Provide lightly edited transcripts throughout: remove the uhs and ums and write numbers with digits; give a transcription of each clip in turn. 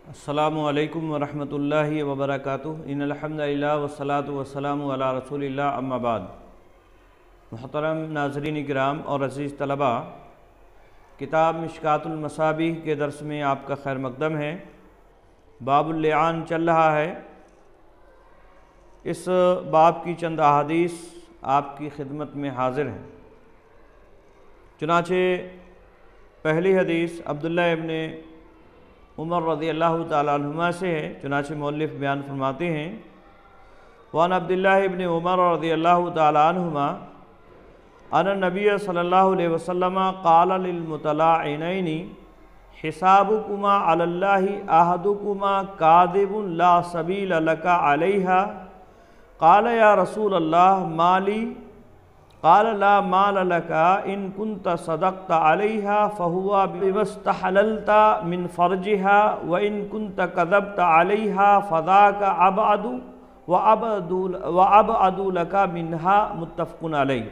السلام علیکم ورحمۃ اللہ وبرکاتہ۔ ان الحمدللہ والصلاۃ والسلام علی رسول اللہ، اما بعد۔ محترم ناظرین کرام اور عزیز طلبہ، کتاب مشکوٰۃ المصابیح کے درس میں آپ کا خیر مقدم ہے۔ باب اللعان چل رہا ہے۔ اس باب کی چند احادیث آپ کی خدمت میں حاضر ہیں۔ چنانچہ پہلی حدیث عبداللہ ابن عمر رضی اللہ تعالیٰ عنہما سے ہے۔ چنانچہ مؤلف بیان فرماتے ہیں، وعن عبداللہ ابن عمر رضی اللہ تعالیٰ عنہما ان النبی صلی اللہ علیہ وسلم قال للمتلاعنین حسابکما علی اللہ احدکما کاذب لا سبیل لک علیہا قال یا رسول اللہ مالی قال لا مال لك ان كنت صدقت عليها فهو بما استحللت من فرجها وان كنت كذبت عليها فذاك ابعد وابعد لك منها متفق علیہ۔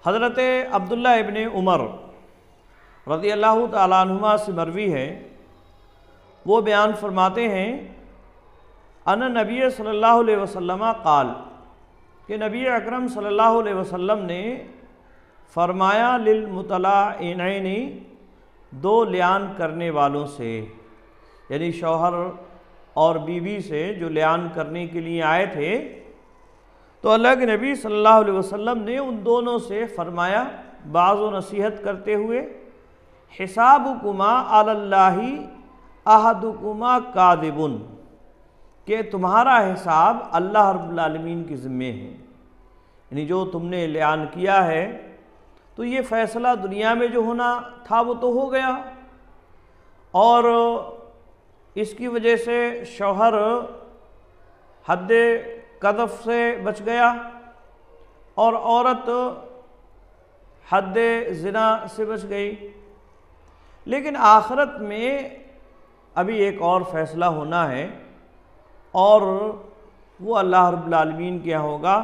حضرت عبداللہ ابن عمر رضی اللہ تعالیٰ عنہما سے مروی ہے، وہ بیان فرماتے ہیں ان نبی صلی اللہ علیہ وسلم قال، کہ نبی اکرم صلی اللہ علیہ وسلم نے فرمایا للمتلاعنین، دو لعان کرنے والوں سے، یعنی شوہر اور بیوی سے جو لعان کرنے کے لیے آئے تھے، تو اللہ کے نبی صلی اللہ علیہ وسلم نے ان دونوں سے فرمایا بعض و نصیحت کرتے ہوئے، حسابکما علی اللہ احدکما کاذب، کہ تمہارا حساب اللہ رب العالمین کے ذمے ہے، یعنی جو تم نے لعان کیا ہے تو یہ فیصلہ دنیا میں جو ہونا تھا وہ تو ہو گیا، اور اس کی وجہ سے شوہر حد قذف سے بچ گیا اور عورت حد زنا سے بچ گئی، لیکن آخرت میں ابھی ایک اور فیصلہ ہونا ہے، اور وہ اللہ رب العالمین کے یہاں ہوگا۔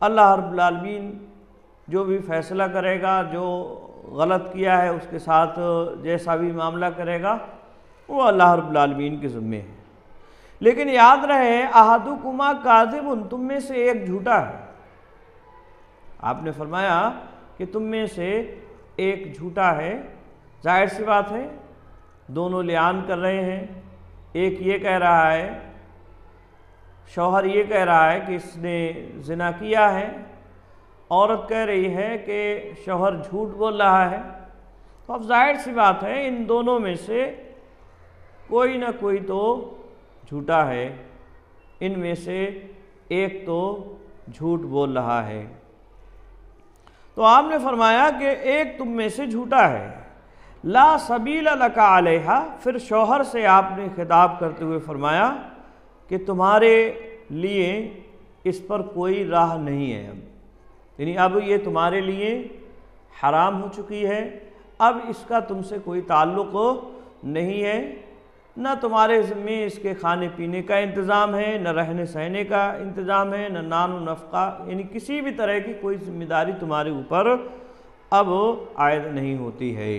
اللہ رب العالمین جو بھی فیصلہ کرے گا، جو غلط کیا ہے اس کے ساتھ جیسا بھی معاملہ کرے گا وہ اللہ رب العالمین کے ذمے ہے۔ لیکن یاد رہے احدکما کاذب، تم میں سے ایک جھوٹا ہے۔ آپ نے فرمایا کہ تم میں سے ایک جھوٹا ہے۔ ظاہر سی بات ہے، دونوں لعان کر رہے ہیں، ایک یہ کہہ رہا ہے، شوہر یہ کہہ رہا ہے کہ اس نے زنا کیا ہے، عورت کہہ رہی ہے کہ شوہر جھوٹ بول رہا ہے، تو اب ظاہر سی بات ہے ان دونوں میں سے کوئی نہ کوئی تو جھوٹا ہے، ان میں سے ایک تو جھوٹ بول رہا ہے۔ تو آپ نے فرمایا کہ ایک تم میں سے جھوٹا ہے، لا سبیل لک علیہا، پھر شوہر سے آپ نے خطاب کرتے ہوئے فرمایا کہ تمہارے لیے اس پر کوئی راہ نہیں ہے، یعنی اب یہ تمہارے لیے حرام ہو چکی ہے، اب اس کا تم سے کوئی تعلق نہیں ہے، نہ تمہارے ذمے اس کے کھانے پینے کا انتظام ہے، نہ رہنے سہنے کا انتظام ہے، نہ نان و نفقہ، یعنی کسی بھی طرح کی کوئی ذمہ داری تمہارے اوپر اب عائد نہیں ہوتی ہے۔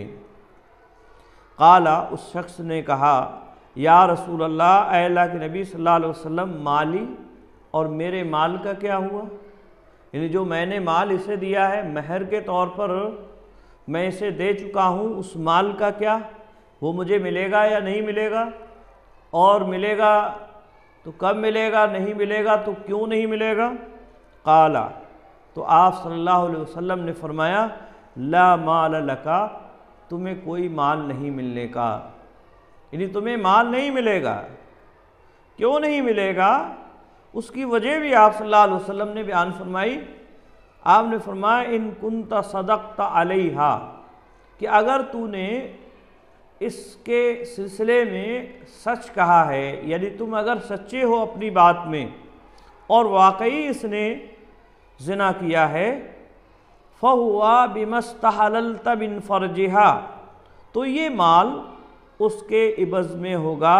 قال، اس شخص نے کہا، یا رسول اللہ، اے اللہ کے نبی صلی اللہ علیہ وسلم، مالی، اور میرے مال کا کیا ہوا؟ یعنی جو میں نے مال اسے دیا ہے مہر کے طور پر میں اسے دے چکا ہوں، اس مال کا کیا؟ وہ مجھے ملے گا یا نہیں ملے گا؟ اور ملے گا تو کب ملے گا؟ نہیں ملے گا تو کیوں نہیں ملے گا؟ قال، تو آپ صلی اللہ علیہ وسلم نے فرمایا، لا مال لک، تمہیں کوئی مال نہیں ملنے کا، یعنی تمہیں مال نہیں ملے گا۔ کیوں نہیں ملے گا؟ اس کی وجہ بھی آپ صلی اللہ علیہ وسلم نے بیان فرمائی۔ آپ نے فرمایا، ان کنت صدقت علیہا، کہ اگر تو نے اس کے سلسلے میں سچ کہا ہے، یعنی تم اگر سچے ہو اپنی بات میں اور واقعی اس نے زنا کیا ہے، فَهُوَ بِمَا اسْتَحَلَلْتَ مِنْ فَرْجِهَا، تو یہ مال اس کے عوض میں ہوگا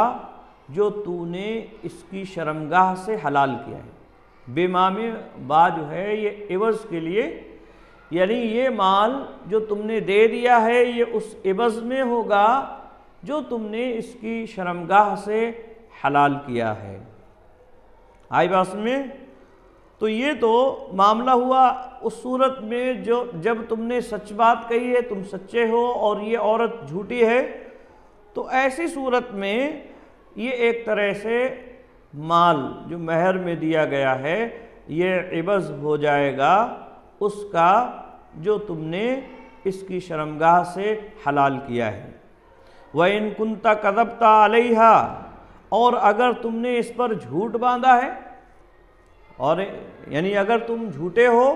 جو تو نے اس کی شرمگاہ سے حلال کیا ہے۔ بما میں با جو ہے یہ عوض کے لیے، یعنی یہ مال جو تم نے دے دیا ہے یہ اس عوض میں ہوگا جو تم نے اس کی شرمگاہ سے حلال کیا ہے۔ آئی بات میں؟ تو یہ تو معاملہ ہوا اس صورت میں جب تم نے سچ بات کہی ہے، تم سچے ہو اور یہ عورت جھوٹی ہے، تو ایسی صورت میں یہ ایک طرح سے مال جو مہر میں دیا گیا ہے یہ عوض ہو جائے گا اس کا جو تم نے اس کی شرمگاہ سے حلال کیا ہے۔ وَإِن كُنْتَ كَذَبْتَ عَلَيْهَا، اور اگر تم نے اس پر جھوٹ باندھا ہے، اور یعنی اگر تم جھوٹے ہو،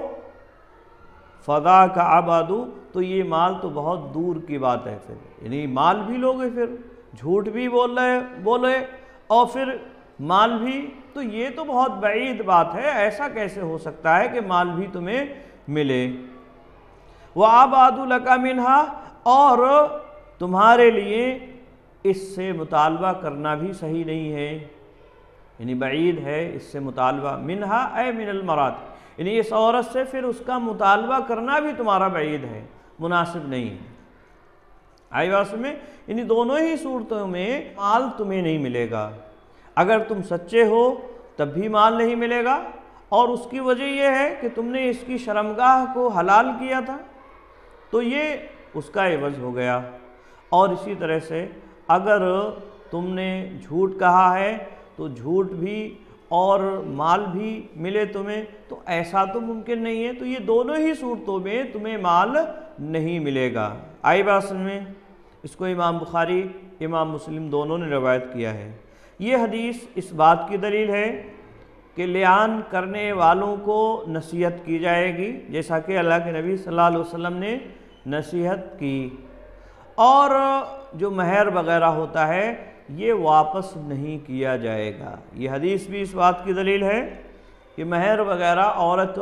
فَذَاكَ عَبَدُ، تو یہ مال تو بہت دور کی بات ہے، پھر یعنی مال بھی لوگے، پھر جھوٹ بھی بولے اور پھر مال بھی، تو یہ تو بہت بعید بات ہے، ایسا کیسے ہو سکتا ہے کہ مال بھی تمہیں ملے۔ وَأَبْعَدُ لَكَ مِنْهَا، اور تمہارے لیے اس سے مطالبہ کرنا بھی صحیح نہیں ہے، یعنی بعید ہے اس سے مطالبہ، منہا اے من المرات، یعنی اس عورت سے پھر اس کا مطالبہ کرنا بھی تمہارا بعید ہے، مناسب نہیں ہے۔ آئی بات میں؟ یعنی دونوں ہی صورتوں میں مال تمہیں نہیں ملے گا، اگر تم سچے ہو تب بھی مال نہیں ملے گا، اور اس کی وجہ یہ ہے کہ تم نے اس کی شرمگاہ کو حلال کیا تھا تو یہ اس کا عوض ہو گیا۔ اور اسی طرح سے اگر تم نے جھوٹ کہا ہے تو جھوٹ بھی اور مال بھی ملے تمہیں، تو ایسا تو ممکن نہیں ہے، تو یہ دونوں ہی صورتوں میں تمہیں مال نہیں ملے گا۔ آئی بات سمجھ میں؟ اس کو امام بخاری امام مسلم دونوں نے روایت کیا ہے۔ یہ حدیث اس بات کی دلیل ہے کہ لعان کرنے والوں کو نصیحت کی جائے گی، جیسا کہ اللہ کے نبی صلی اللہ علیہ وسلم نے نصیحت کی، اور جو مہر وغیرہ ہوتا ہے یہ واپس نہیں کیا جائے گا۔ یہ حدیث بھی اس بات کی دلیل ہے کہ مہر وغیرہ عورت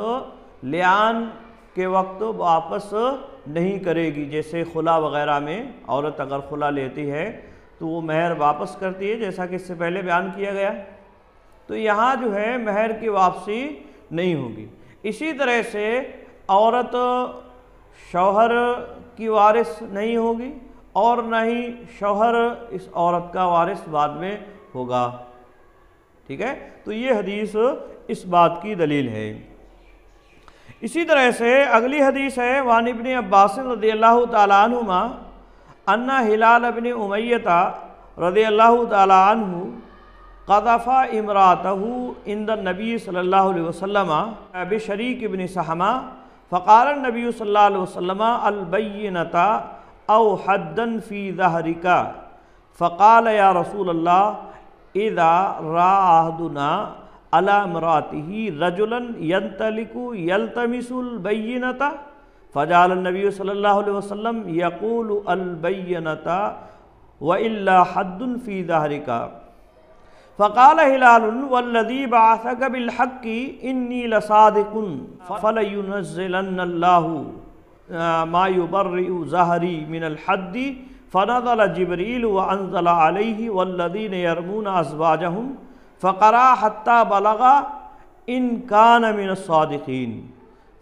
لعان کے وقت واپس نہیں کرے گی، جیسے خلا وغیرہ میں عورت اگر خلا لیتی ہے تو وہ مہر واپس کرتی ہے، جیسا کہ اس سے پہلے بیان کیا گیا، تو یہاں جو ہے مہر کی واپسی نہیں ہوگی۔ اسی طرح سے عورت شوہر کی وارث نہیں ہوگی، اور نہ ہی شوہر اس عورت کا وارث بعد میں ہوگا، ٹھیک ہے؟ تو یہ حدیث اس بات کی دلیل ہے۔ اسی طرح سے اگلی حدیث ہے، وعن ابن عباس رضی اللہ تعالیٰ عنہما ان ہلال ابن امیہ رضی اللہ تعالیٰ عنہ قذف امرأته عند النبی صلی اللہ علیہ وسلم بشریک ابن سہمہ فقال النبی صلی اللہ علیہ وسلم البینۃ او حدا فی ظہرک فقال یا رسول اللہ اذا راى احدنا علی امرأته رجلا ينطلق يلتمس البینۃ فجعل النبی صلی اللہ علیہ وسلم یقول البینۃ وإلا حد فی ظہرک فقال ہلال والذی بعثک بالحق انی لصادق فلینزلن اللہ ما یبرئ ظہری من الحد فنزل جبریل وانزل علیہ والذین یرمون ازواجہم فقرأ حتی بلغ ان کان من الصادقین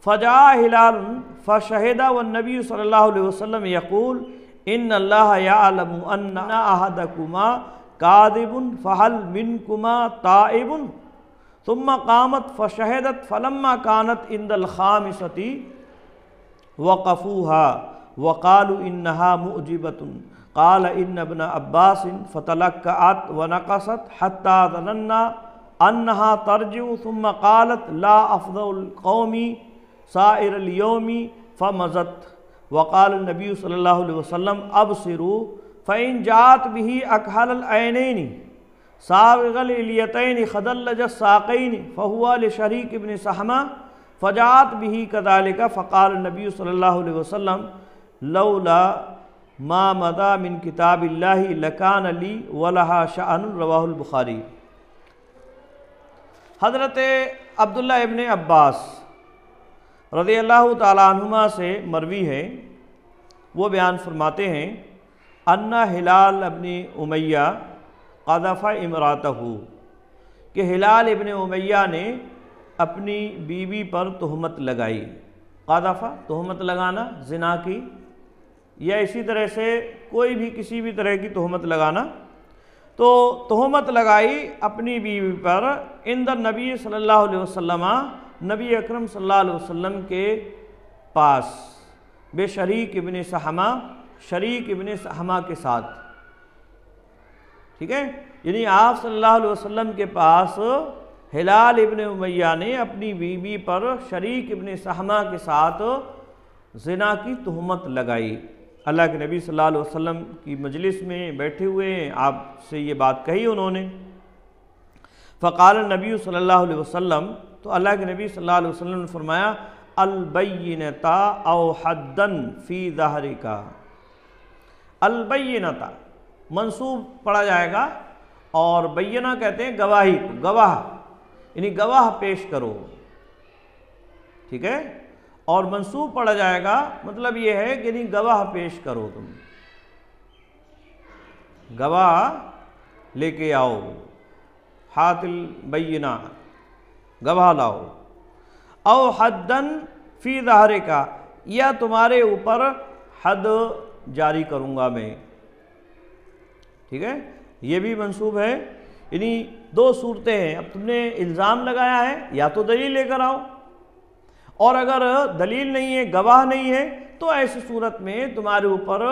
فجاء ہلال فشہد والنبی صلی اللہ علیہ وسلم یقول ان اللہ یعلم ان احدکما کاذب فہل منکما تائب ثم قامت فشہدت فلما كانت عند الخامسۃ وقفوها وقالوا انها معجبۃ قال ان ابن عباس فتلکأت ونقصت حتى ظننا انها ترجع ثم قالت لا افضل القوم سائر اليوم فمزت وقال النبی صلی اللہ علیہ وسلم ابصروا فإن جاءت به أكحل العينين سابغ الإليتين خدلج الساقين فهو لشريك بن سهمة فجاءت به كذلك فقال النبي صلى الله عليه وسلم لولا ما مضى من كتاب الله لكان لي ولها شأن رواه البخاری۔ حضرت عبداللہ ابن عباس رضی اللہ تعالیٰ عنہما سے مروی ہے، وہ بیان فرماتے ہیں ان ہلال ابن امیہ قذف امرأتہ، کہ ہلال ابن امیہ نے اپنی بیوی پر تہمت لگائی۔ قذف تہمت لگانا زنا کی، یا اسی طرح سے کوئی بھی کسی بھی طرح کی تہمت لگانا، تو تہمت لگائی اپنی بیوی پر عند النبی صلی اللہ علیہ وسلم، نبی اکرم صلی اللہ علیہ وسلم کے پاس، بے شریک ابن سہمہ، شریک ابن سہمہ کے ساتھ، ٹھیک ہے، یعنی آپ صلی اللہ علیہ وسلم کے پاس ہلال ابن امیہ نے اپنی بیوی پر شریک ابن سہمہ کے ساتھ زنا کی تہمت لگائی۔ اللہ کے نبی صلی اللہ علیہ وسلم کی مجلس میں بیٹھے ہوئے ہیں، آپ سے یہ بات کہی انہوں نے۔ فقال النبی صلی اللہ علیہ وسلم، تو اللہ کے نبی صلی اللہ علیہ وسلم نے فرمایا البینۃ او حدن فی ظہرک۔ البینۃ منصوب پڑھا جائے گا، اور بینہ کہتے ہیں گواہی کو، گواہ یعنی گواہ پیش کرو، ٹھیک ہے، اور منصوب پڑھا جائے گا مطلب یہ ہے کہ یعنی گواہ پیش کرو، تم گواہ لے کے آؤ، ہاتھ البینہ گواہ لاؤ، او حدن فی ظہرک، یا تمہارے اوپر حد جاری کروں گا میں، ٹھیک ہے، یہ بھی منصوب ہے، یعنی دو صورتیں ہیں، اب تم نے الزام لگایا ہے یا تو دلیل لے کر آؤ، اور اگر دلیل نہیں ہے، گواہ نہیں ہے، تو ایسی صورت میں تمہارے اوپر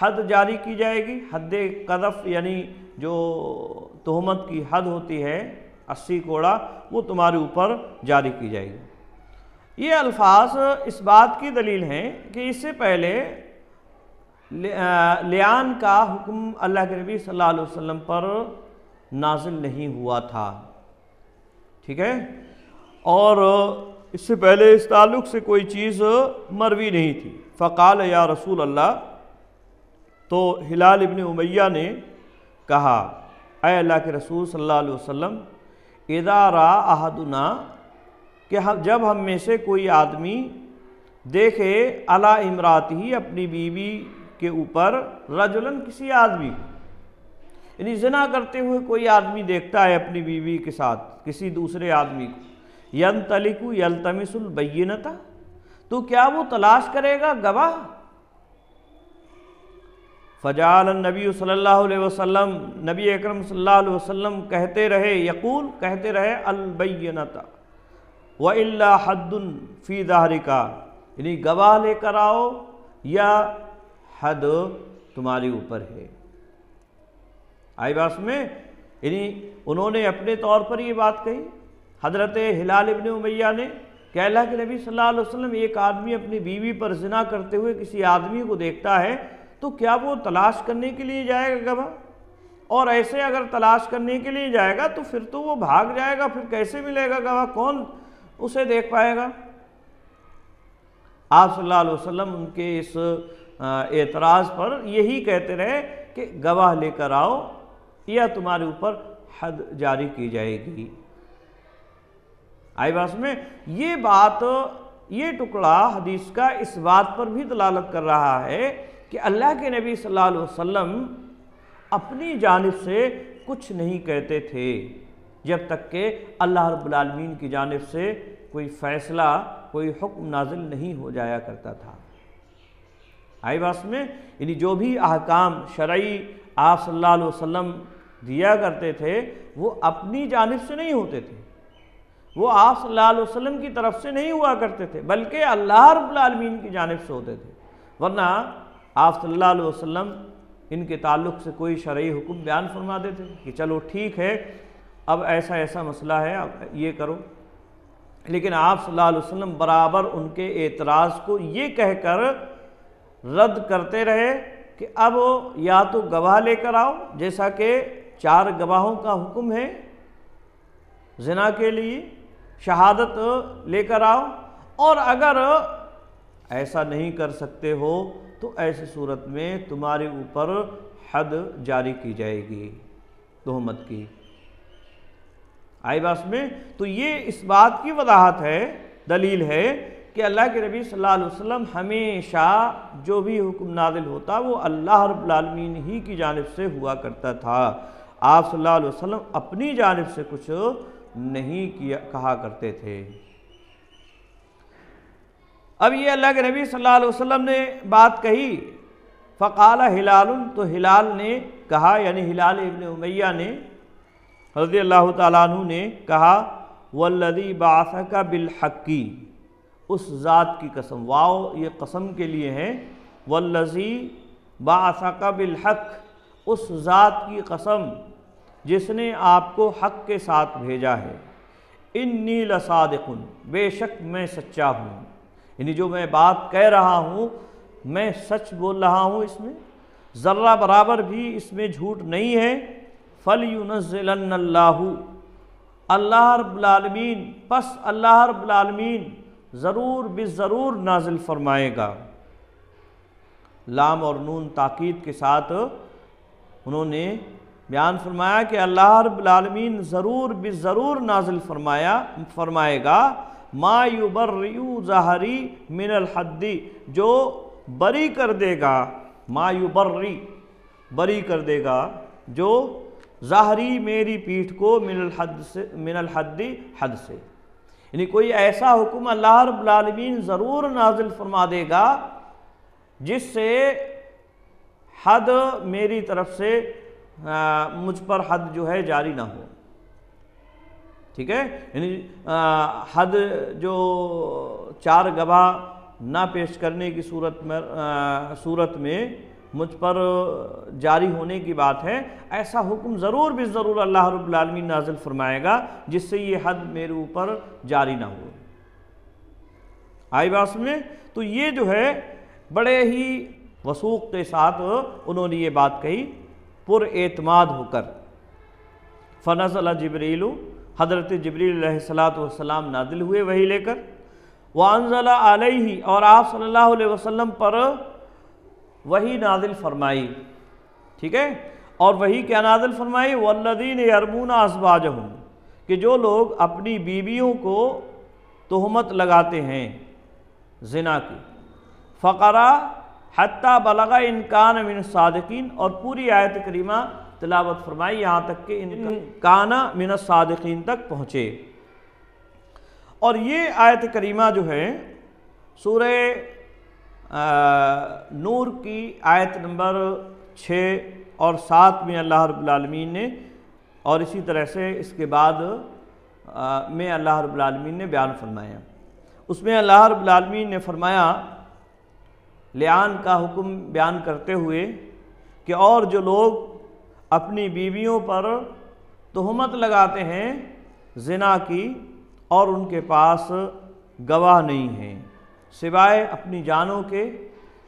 حد جاری کی جائے گی، حد قذف، یعنی جو تہمت کی حد ہوتی ہے 80 کوڑا، وہ تمہارے اوپر جاری کی جائے گی۔ یہ الفاظ اس بات کی دلیل ہیں کہ اس سے پہلے لعان کا حکم اللہ کے نبی صلی اللہ علیہ وسلم پر نازل نہیں ہوا تھا، ٹھیک ہے، اور اس سے پہلے اس تعلق سے کوئی چیز مروی نہیں تھی۔ فقال یا رسول اللہ، تو ہلال ابن امیہ نے کہا اے اللہ کے رسول صلی اللہ علیہ وسلم، اذا را احدنا، کہ جب ہم میں سے کوئی آدمی دیکھے علی امراتی، اپنی بیوی کے اوپر، رجلن کسی آدمی کو، یعنی زنا کرتے ہوئے کوئی آدمی دیکھتا ہے اپنی بیوی کے ساتھ کسی دوسرے آدمی کو، ینطلق یلتمس البینۃ، تو کیا وہ تلاش کرے گا گواہ؟ فجعل النبی صلی اللہ علیہ وسلم، نبی اکرم صلی اللہ علیہ وسلم کہتے رہے، یقول کہتے رہے، البینۃ وَإِلَّا حَدٌّ فِي ظَهْرِكَ، یعنی گواہ لے کر آؤ یا حد تمہارے اوپر ہے۔ آئی بات میں، یعنی انہوں نے اپنے طور پر یہ بات کہی، حضرت ہلال ابن امیہ نے، کہ اللہ کے نبی صلی اللہ علیہ وسلم، ایک آدمی اپنی بیوی پر زنا کرتے ہوئے کسی آدمی کو دیکھتا ہے تو کیا وہ تلاش کرنے کے لیے جائے گا گواہ؟ اور ایسے اگر تلاش کرنے کے لیے جائے گا تو پھر تو وہ بھاگ جائے گا، پھر کیسے ملے گا گواہ؟ کون اسے دیکھ پائے گا؟ آپ صلی اللہ علیہ وسلم ان کے اس اعتراض پر یہی کہتے رہے کہ گواہ لے کر آؤ یا تمہارے اوپر حد جاری کی جائے گی۔ آئی بات میں، یہ بات، یہ ٹکڑا حدیث کا اس بات پر بھی دلالت کر رہا ہے کہ اللہ کے نبی صلی اللہ علیہ وسلم اپنی جانب سے کچھ نہیں کہتے تھے جب تک کہ اللہ رب العالمین کی جانب سے کوئی فیصلہ، کوئی حکم نازل نہیں ہو جایا کرتا تھا۔ آئی بات میں، یعنی جو بھی احکام شرعی آپ صلی اللہ علیہ وسلم دیا کرتے تھے وہ اپنی جانب سے نہیں ہوتے تھے، وہ آپ صلی اللہ علیہ وسلم کی طرف سے نہیں ہوا کرتے تھے، بلکہ اللہ رب العالمین کی جانب سے ہوتے تھے۔ ورنہ آپ صلی اللہ علیہ وسلم ان کے تعلق سے کوئی شرعی حکم بیان فرما دیتے کہ چلو ٹھیک ہے، اب ایسا ایسا مسئلہ ہے، اب یہ کرو، لیکن آپ صلی اللہ علیہ وسلم برابر ان کے اعتراض کو یہ کہہ کر رد کرتے رہے کہ اب یا تو گواہ لے کر آؤ، جیسا کہ 4 گواہوں کا حکم ہے زنا کے لیے، شہادت لے کر آؤ، اور اگر ایسا نہیں کر سکتے ہو تو ایسی صورت میں تمہارے اوپر حد جاری کی جائے گی تہمت کی۔ آئی بات میں، تو یہ اس بات کی وضاحت ہے، دلیل ہے کہ اللہ کے نبی صلی اللہ علیہ وسلم ہمیشہ جو بھی حکم نازل ہوتا وہ اللہ رب العالمین ہی کی جانب سے ہوا کرتا تھا، آپ صلی اللہ علیہ وسلم اپنی جانب سے کچھ نہیں کہا کرتے تھے۔ اب یہ اللہ کے نبی صلی اللہ علیہ وسلم نے بات کہی فقال ہلال، تو ہلال نے کہا، یعنی ہلال ابن امیہ نے رضی اللہ تعالیٰ عنہ نے کہا والذی بعثک بالحق، اس ذات کی قسم، واو یہ قسم کے لیے ہے، والذی بعثک بالحق، اس ذات کی قسم جس نے آپ کو حق کے ساتھ بھیجا ہے، انی لصادق، بے شک میں سچا ہوں، یعنی جو میں بات کہہ رہا ہوں میں سچ بول رہا ہوں، اس میں ذرہ برابر بھی اس میں جھوٹ نہیں ہے۔ فَلْيُنَزِّلَنَّ اللَّهُ، اللہ رب العالمین، پس اللہ رب العالمین ضرور بالضرور نازل فرمائے گا۔ لام اور نون تاکید کے ساتھ انہوں نے بیان فرمایا کہ اللہ رب العالمین ضرور بالضرور نازل فرمائے گا، ما یبرئ ظہری من الحد، جو بری کر دے گا، ما یبرئ بری کر دے گا، جو ظاہری میری پیٹھ کو من الحد حد سے، یعنی کوئی ایسا حکم اللہ رب العالمین ضرور نازل فرما دے گا جس سے حد میری طرف سے مجھ پر حد جو ہے جاری نہ ہو، ٹھیک ہے، یعنی حد جو 4 گواہ نہ پیش کرنے کی صورت میں مجھ پر جاری ہونے کی بات ہے، ایسا حکم ضرور بالضرور اللہ رب العالمین نازل فرمائے گا جس سے یہ حد میرے اوپر جاری نہ ہو۔ آئی بات میں؟ تو یہ جو ہے بڑے ہی وثوق کے ساتھ انہوں نے یہ بات کہی، پر اعتماد ہو کر۔ فنزل جبریل، حضرت جبریل علیہ السلام نازل ہوئے وحی لے کر، وانزل علیہ، اور آپ صلی اللہ علیہ وسلم پر وحی نازل فرمائی، ٹھیک ہے، اور وحی کیا نازل فرمائی؟ والذین یرمون ازواجہم، کہ جو لوگ اپنی بیویوں کو تہمت لگاتے ہیں زنا کی، فقرا حتی بلغ ان کان من الصادقین، اور پوری آیت کریمہ تلاوت فرمائی یہاں تک کہ ان کان من الصادقین تک پہنچے۔ اور یہ آیت کریمہ جو ہے سورہ نور کی آیت نمبر 6 اور 7 میں اللہ رب العالمین نے، اور اسی طرح سے اس کے بعد میں اللہ رب العالمین نے بیان فرمایا، اس میں اللہ رب العالمین نے فرمایا لعان کا حکم بیان کرتے ہوئے کہ اور جو لوگ اپنی بیویوں پر تہمت لگاتے ہیں زنا کی اور ان کے پاس گواہ نہیں ہیں سوائے اپنی جانوں کے،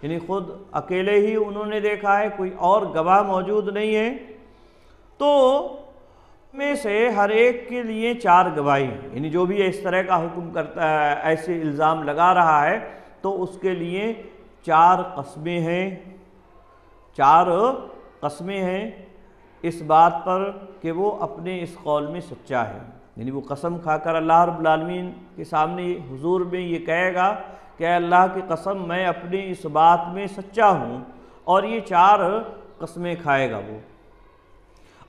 یعنی خود اکیلے ہی انہوں نے دیکھا ہے، کوئی اور گواہ موجود نہیں ہے، تو میں سے ہر ایک کے لیے 4 گواہی ہیں، یعنی جو بھی اس طرح کا حکم کرتا ہے، ایسے الزام لگا رہا ہے تو اس کے لیے 4 قسمیں ہیں، 4 قسمیں ہیں اس بات پر کہ وہ اپنے اس قول میں سچا ہے، یعنی وہ قسم کھا کر اللہ رب العالمین کے سامنے حضور میں یہ کہے گا کہ اے اللہ کی قسم میں اپنی اس بات میں سچا ہوں، اور یہ 4 قسمیں کھائے گا وہ،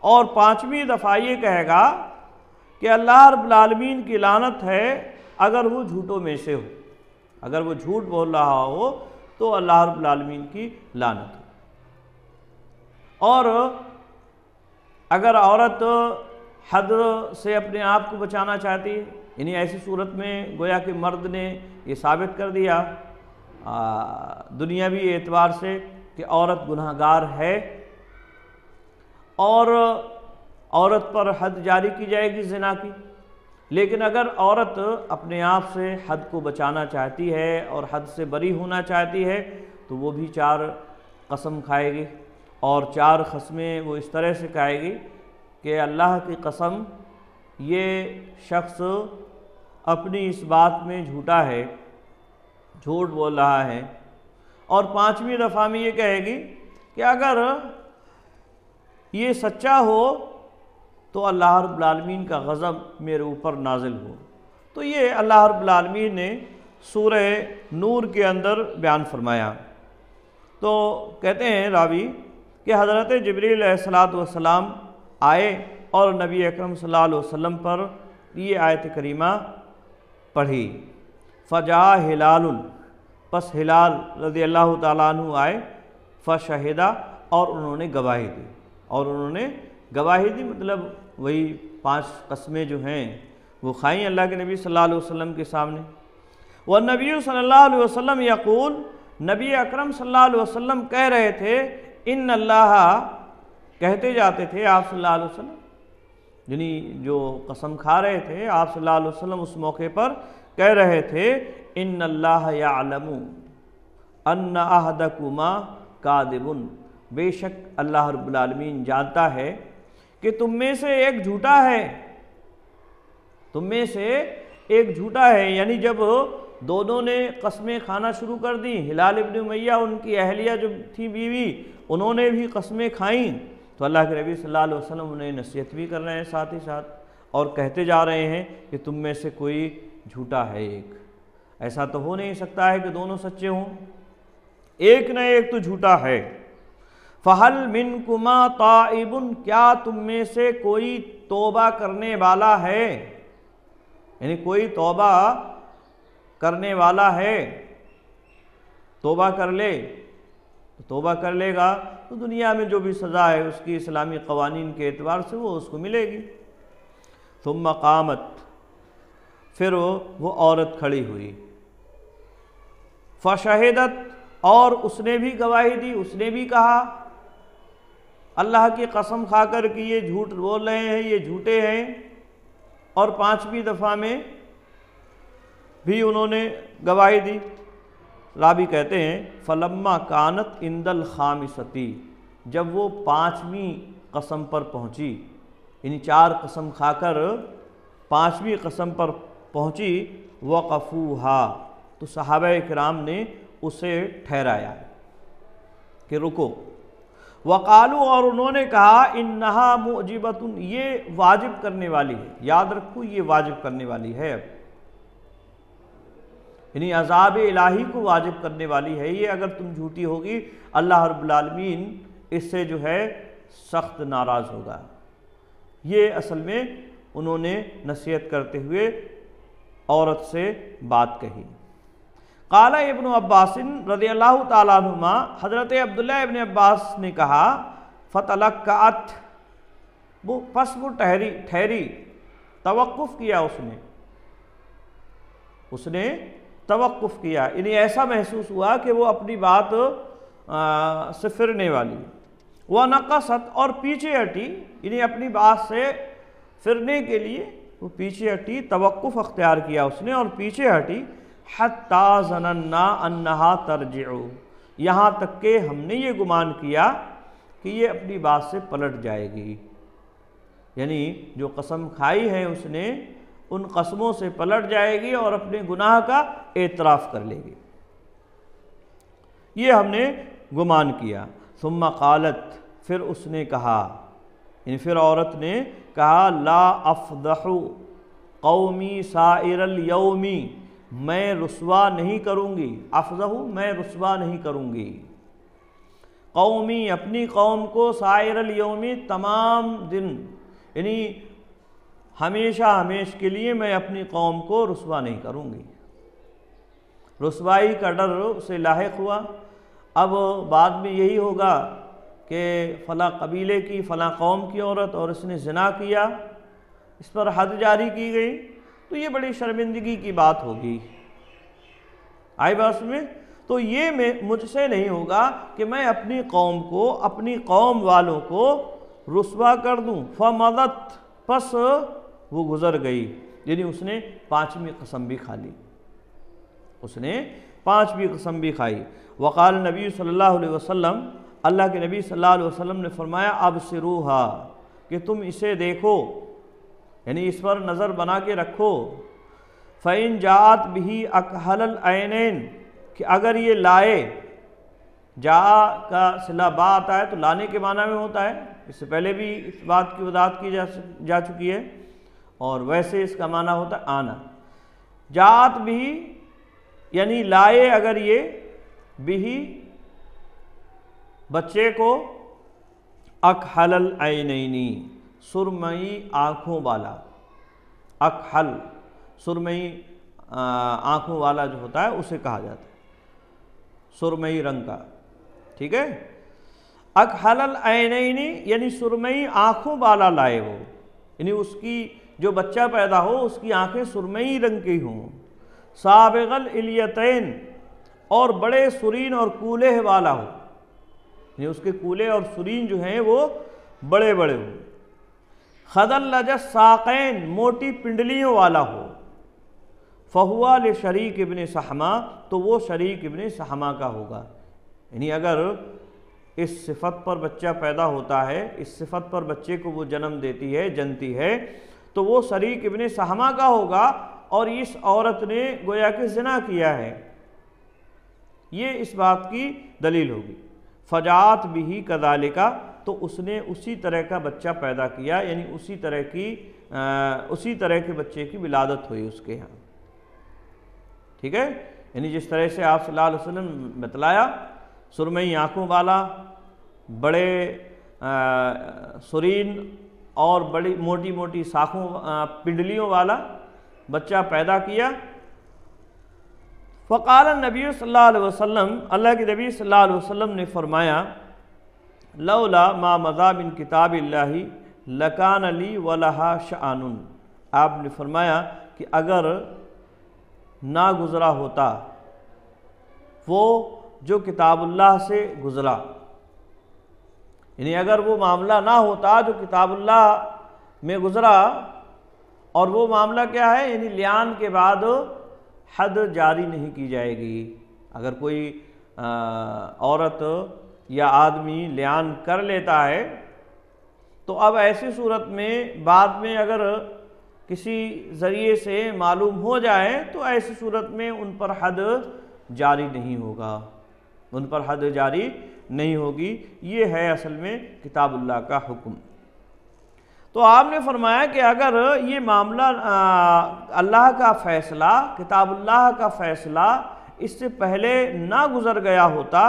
اور 5ویں دفعہ یہ کہے گا کہ اللہ رب العالمین کی لعنت ہے اگر وہ جھوٹوں میں سے ہو، اگر وہ جھوٹ بول رہا ہو تو اللہ رب العالمین کی لعنت ہو۔ اور اگر عورت حد سے اپنے آپ کو بچانا چاہتی ہے، یعنی ایسی صورت میں گویا کہ مرد نے یہ ثابت کر دیا دنیاوی اعتبار سے کہ عورت گناہ گار ہے، اور عورت پر حد جاری کی جائے گی زنا کی، لیکن اگر عورت اپنے آپ سے حد کو بچانا چاہتی ہے اور حد سے بری ہونا چاہتی ہے تو وہ بھی 4 قسم کھائے گی، اور 4 قسمیں وہ اس طرح سے کھائے گی کہ اللہ کی قسم یہ شخص اپنی اس بات میں جھوٹا ہے، جھوٹ بول رہا ہے، اور 5ویں دفعہ میں یہ کہے گی کہ اگر یہ سچا ہو تو اللہ رب العالمین کا غضب میرے اوپر نازل ہو۔ تو یہ اللہ رب العالمین نے سورہ نور کے اندر بیان فرمایا۔ تو کہتے ہیں راوی کہ حضرت جبریل علیہ السلام آئے اور نبی اکرم صلی اللہ علیہ وسلم پر یہ آیت کریمہ پڑھی، فجاء ہلال، پس ہلال رضی اللہ تعالیٰ عنہ آئے، فشہدہ، اور انہوں نے گواہی دی، اور انہوں نے گواہی دی مطلب وہی 5 قسمیں جو ہیں وہ کھائیں اللہ کے نبی صلی اللہ علیہ وسلم کے سامنے۔ والنبی صلی اللہ علیہ وسلم یقول، نبی اکرم صلی اللہ علیہ وسلم کہہ رہے تھے، ان اللہ، کہتے جاتے تھے آپ صلی اللہ علیہ وسلم، یعنی جو قسم کھا رہے تھے آپ صلی اللہ علیہ وسلم اس موقع پر کہہ رہے تھے، ان اللہ یعلم ان احدکما کاذب، بے شک اللہ رب العالمین جانتا ہے کہ تم میں سے ایک جھوٹا ہے، تم میں سے ایک جھوٹا ہے۔ یعنی جب دونوں نے قسمیں کھانا شروع کر دیں، ہلال ابن امیہ ان کی اہلیہ جو تھی بیوی، انہوں نے بھی قسمیں کھائیں، تو اللہ کے نبی صلی اللہ علیہ وسلم انہیں نصیحت بھی کر رہے ہیں ساتھ ہی ساتھ، اور کہتے جا رہے ہیں کہ تم میں سے کوئی جھوٹا ہے ایک، ایسا تو ہو نہیں سکتا ہے کہ دونوں سچے ہوں، ایک نہ ایک تو جھوٹا ہے۔ فَهَلْ مِنْكُمَا تَائِبٌ، کیا تم میں سے کوئی توبہ کرنے والا ہے، یعنی کوئی توبہ کرنے والا ہے، توبہ کر لے، توبہ کر لے گا تو دنیا میں جو بھی سزا ہے اس کی اسلامی قوانین کے اعتبار سے وہ اس کو ملے گی۔ ثم قامت، پھر وہ عورت کھڑی ہوئی، فشہدت، اور اس نے بھی گواہی دی، اس نے بھی کہا اللہ کی قسم کھا کر کہ یہ جھوٹ بول رہے ہیں، یہ جھوٹے ہیں، اور 5ویں دفعہ میں بھی انہوں نے گواہی دی۔ راوی کہتے ہیں فلما کانت عند الخامستی، جب وہ 5ویں قسم پر پہنچی، یعنی 4 قسم کھا کر 5ویں قسم پر پہنچی، وقفوہا، تو صحابہ کرام نے اسے ٹھہرایا کہ رکو، وقالو، اور انہوں نے کہا انہا موجبۃ، یہ واجب کرنے والی ہے، یاد رکھو یہ واجب کرنے والی ہے، یعنی عذاب الہی کو واجب کرنے والی ہے یہ، اگر تم جھوٹی ہوگی اللہ رب العالمین اس سے جو ہے سخت ناراض ہوگا۔ یہ اصل میں انہوں نے نصیحت کرتے ہوئے عورت سے بات کہی۔ قال ابن عباس رضی اللہ تعالیٰ عنہما، حضرت عبداللہ ابن عباس نے کہا، فتلقات، پس وہ ٹھہری، توقف کیا، اس نے توقف کیا، یعنی ایسا محسوس ہوا کہ وہ اپنی بات سے پھرنے والی، وَنَقَصَتْ، اور پیچھے ہٹی، یعنی اپنی بات سے پھرنے کے لیے وہ پیچھے ہٹی، توقف اختیار کیا اس نے اور پیچھے ہٹی، حَتَّى ظَنَنَّا أَنَّهَا تَرْجِعُ، یہاں تک کہ ہم نے یہ گمان کیا کہ یہ اپنی بات سے پلٹ جائے گی، یعنی جو قسم کھائی ہے اس نے ان قسموں سے پلٹ جائے گی اور اپنے گناہ کا اعتراف کر لے گی، یہ ہم نے گمان کیا۔ ثم قالت، پھر اس نے کہا، یعنی پھر عورت نے کہا، لا افضح قومی سائر الیوم، میں رسوا نہیں کروں گی، افضح میں رسوا نہیں کروں گی، قومی اپنی قوم کو، سائر الیوم تمام دن، یعنی ہمیشہ کے لیے میں اپنی قوم کو رسوا نہیں کروں گی۔ رسوائی کا ڈر اسے لاحق ہوا، اب بعد میں یہی ہوگا کہ فلاں قبیلے کی، فلاں قوم کی عورت اور اس نے زنا کیا، اس پر حد جاری کی گئی، تو یہ بڑی شرمندگی کی بات ہوگی، آئی بات میں، تو یہ مجھ سے نہیں ہوگا کہ میں اپنی قوم کو، اپنی قوم والوں کو رسوا کر دوں۔ فمضت، پس وہ گزر گئی، یعنی اس نے 5ویں قسم بھی کھا لی، اس نے 5ویں قسم بھی کھائی۔ وقال نبی صلی اللہ علیہ وسلم، اللہ کے نبی صلی اللہ علیہ وسلم نے فرمایا، ابصروہا، کہ تم اسے دیکھو، یعنی اس پر نظر بنا کے رکھو۔ فَإِن جَاءَتْ بِهِ أَكْحَلَ الْعَيْنَيْنِ، کہ اگر یہ لائے، جا کا صلہ با آتا ہے تو لانے کے معنی میں ہوتا ہے، اس سے پہلے بھی اس بات کی وضاحت کی جا چکی ہے، اور ویسے اس کا معنی ہوتا ہے آنا۔ جاءت بھی یعنی لائے اگر یہ، بھی بچے کو، اکحل العینینی سرمئی آنکھوں والا، اکحل سرمئی آنکھوں والا جو ہوتا ہے اسے کہا جاتا ہے، سرمئی رنگ کا، ٹھیک ہے۔ اکحل العینین یعنی سرمئی آنکھوں والا لائے وہ، یعنی اس کی جو بچہ پیدا ہو اس کی آنکھیں سرمئی رنگ کی ہوں، سابغ الالیتین اور بڑے سرین اور کولے والا ہو، یعنی اس کے کولے اور سرین جو ہیں وہ بڑے بڑے ہوں، خدلج الساقین موٹی پنڈلیوں والا ہو، فہوا لشریک ابن سحمہ تو وہ شریک ابن سحمہ کا ہوگا، یعنی اگر اس صفت پر بچہ پیدا ہوتا ہے، اس صفت پر بچے کو وہ جنم دیتی ہے، جنتی ہے، تو وہ شریک ابن سحمہ کا ہوگا، اور اس عورت نے گویا کہ زنا کیا ہے، یہ اس بات کی دلیل ہوگی۔ فجاعت بہ کذالک تو اس نے اسی طرح کا بچہ پیدا کیا، یعنی اسی طرح کے بچے کی ولادت ہوئی اس کے ہاں، ٹھیک ہے، یعنی جس طرح سے آپ صلی اللہ علیہ وسلم بتلایا، سرمئی آنکھوں والا، بڑے سرین اور بڑی موٹی موٹی شاخوں پنڈلیوں والا بچہ پیدا کیا۔ فقال النبی صلی اللہ علیہ وسلم، اللہ کے نبی صلی اللہ علیہ وسلم نے فرمایا، لولا ما مضى من کتاب اللہ لکان لی ولہا شأن، آپ نے فرمایا کہ اگر نہ گزرا ہوتا وہ جو کتاب اللہ سے گزرا، یعنی اگر وہ معاملہ نہ ہوتا جو کتاب اللہ میں گزرا، اور وہ معاملہ کیا ہے، یعنی لیان کے بعد حد جاری نہیں کی جائے گی، اگر کوئی عورت یا آدمی لیان کر لیتا ہے تو اب ایسی صورت میں بعد میں اگر کسی ذریعے سے معلوم ہو جائے تو ایسی صورت میں ان پر حد جاری نہیں ہوگا، ان پر حد جاری نہیں ہوگی، یہ ہے اصل میں کتاب اللہ کا حکم۔ تو آپ نے فرمایا کہ اگر یہ معاملہ اللہ کا فیصلہ، کتاب اللہ کا فیصلہ اس سے پہلے نہ گزر گیا ہوتا،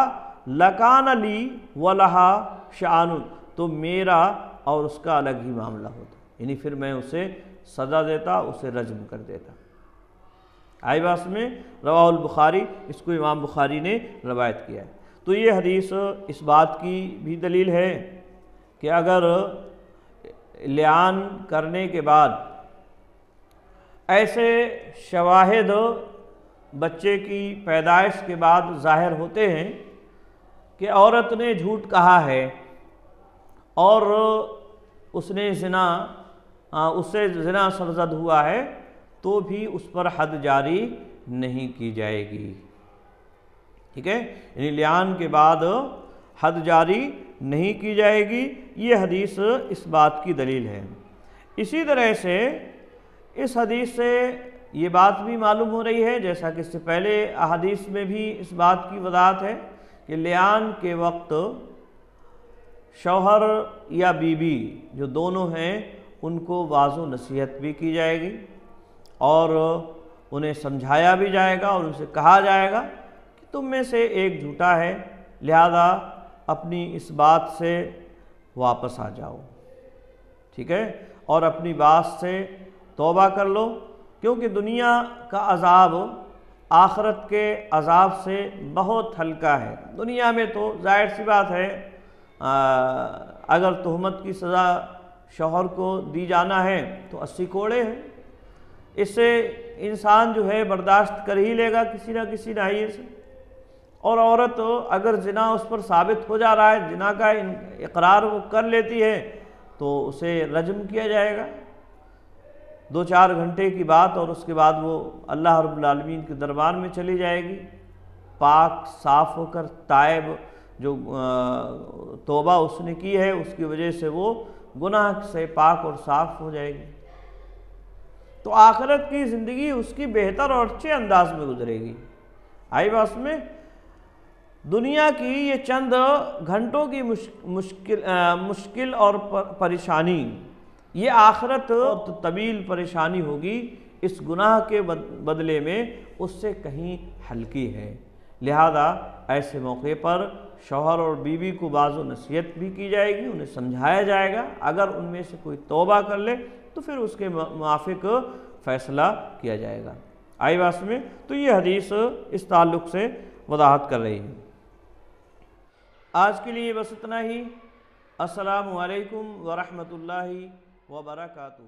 لکان لی ولہا شأن تو میرا اور اس کا الگ ہی معاملہ ہوتا، یعنی پھر میں اسے سزا دیتا، اسے رجم کر دیتا۔ آئی بات میں رواہ البخاری، اس کو امام بخاری نے روایت کیا ہے۔ تو یہ حدیث اس بات کی بھی دلیل ہے کہ اگر لیان کرنے کے بعد ایسے شواہد بچے کی پیدائش کے بعد ظاہر ہوتے ہیں کہ عورت نے جھوٹ کہا ہے اور اس نے اس سے زنا سرزد ہوا ہے، تو بھی اس پر حد جاری نہیں کی جائے گی، ٹھیک ہے، یعنی لیان کے بعد حد جاری نہیں کی جائے گی، یہ حدیث اس بات کی دلیل ہے۔ اسی طرح سے اس حدیث سے یہ بات بھی معلوم ہو رہی ہے، جیسا کہ اس سے پہلے احادیث میں بھی اس بات کی وضاحت ہے کہ لیان کے وقت شوہر یا بیوی جو دونوں ہیں ان کو واعظ و نصیحت بھی کی جائے گی، اور انہیں سمجھایا بھی جائے گا، اور ان سے کہا جائے گا کہ تم میں سے ایک جھوٹا ہے، لہذا اپنی اس بات سے واپس آ جاؤ، ٹھیک ہے، اور اپنی بات سے توبہ کر لو، کیونکہ دنیا کا عذاب آخرت کے عذاب سے بہت ہلکا ہے۔ دنیا میں تو ظاہر سی بات ہے اگر تہمت کی سزا شوہر کو دی جانا ہے تو 80 کوڑے ہیں، اس سے انسان جو ہے برداشت کر ہی لے گا کسی نہ کسی ناحیے سے، اور عورت اگر زنا اس پر ثابت ہو جا رہا ہے، زنا کا اقرار وہ کر لیتی ہے تو اسے رجم کیا جائے گا، 2-4 گھنٹے کی بات، اور اس کے بعد وہ اللہ رب العالمین کے دربار میں چلی جائے گی، پاک صاف ہو کر، تائب، جو توبہ اس نے کی ہے اس کی وجہ سے وہ گناہ سے پاک اور صاف ہو جائے گی، تو آخرت کی زندگی اس کی بہتر اور اچھے انداز میں گزرے گی۔ آئی بات میں دنیا کی یہ چند گھنٹوں کی مشکل اور پریشانی، یہ آخرت طویل پریشانی ہوگی، اس گناہ کے بدلے میں اس سے کہیں ہلکی ہے، لہذا ایسے موقع پر شوہر اور بیوی کو باز و نصیحت بھی کی جائے گی، انہیں سمجھایا جائے گا، اگر ان میں سے کوئی توبہ کر لے تو پھر اس کے موافق فیصلہ کیا جائے گا۔ آئی بات میں تو یہ حدیث اس تعلق سے وضاحت کر رہی ہے۔ آج کے لیے بس اتنا ہی۔ السلام علیکم ورحمۃ اللہ وبرکاتہ۔